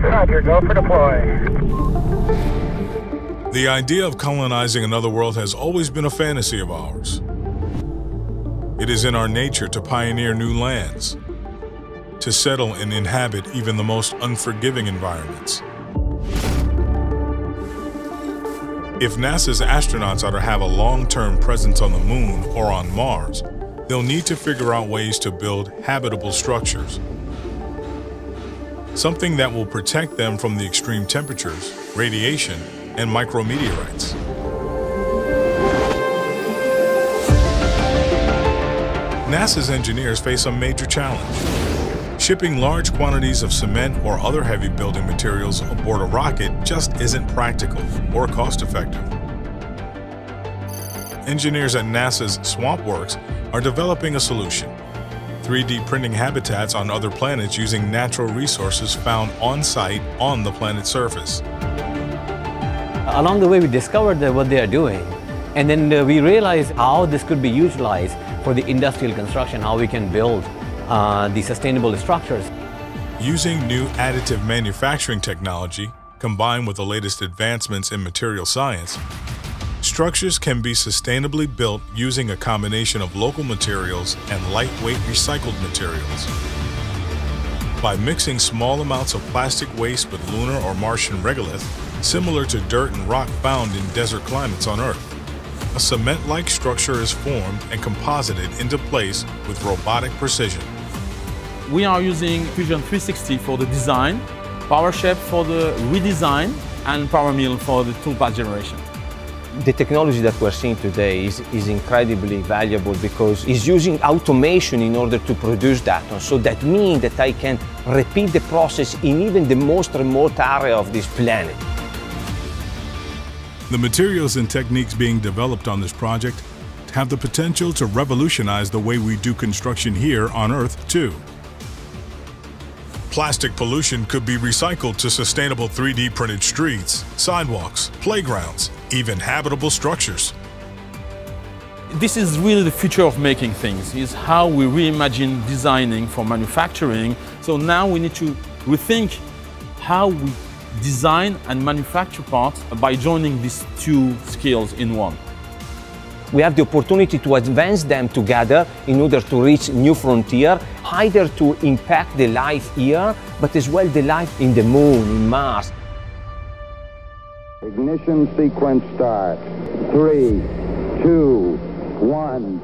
Roger, go for deploy. The idea of colonizing another world has always been a fantasy of ours. It is in our nature to pioneer new lands, to settle and inhabit even the most unforgiving environments. If NASA's astronauts are to have a long-term presence on the Moon or on Mars, they'll need to figure out ways to build habitable structures. Something that will protect them from the extreme temperatures, radiation, and micrometeorites. NASA's engineers face a major challenge. Shipping large quantities of cement or other heavy building materials aboard a rocket just isn't practical or cost-effective. Engineers at NASA's Swamp Works are developing a solution: 3D printing habitats on other planets using natural resources found on-site on the planet's surface. Along the way, we discovered what they are doing, and then we realized how this could be utilized for the industrial construction, how we can build the sustainable structures. Using new additive manufacturing technology, combined with the latest advancements in material science, structures can be sustainably built using a combination of local materials and lightweight recycled materials. By mixing small amounts of plastic waste with lunar or Martian regolith, similar to dirt and rock found in desert climates on Earth, a cement-like structure is formed and composited into place with robotic precision. We are using Fusion 360 for the design, PowerShape for the redesign, and PowerMill for the toolpath generation. The technology that we're seeing today is incredibly valuable because it's using automation in order to produce that. So that means that I can repeat the process in even the most remote area of this planet. The materials and techniques being developed on this project have the potential to revolutionize the way we do construction here on Earth, too. Plastic pollution could be recycled to sustainable 3D printed streets, sidewalks, playgrounds, even habitable structures. This is really the future of making things, is how we reimagine designing for manufacturing. So now we need to rethink how we design and manufacture parts by joining these two skills in one. We have the opportunity to advance them together in order to reach new frontier, either to impact the life here, but as well the life in the Moon, in Mars. Ignition sequence start. 3, 2, 1.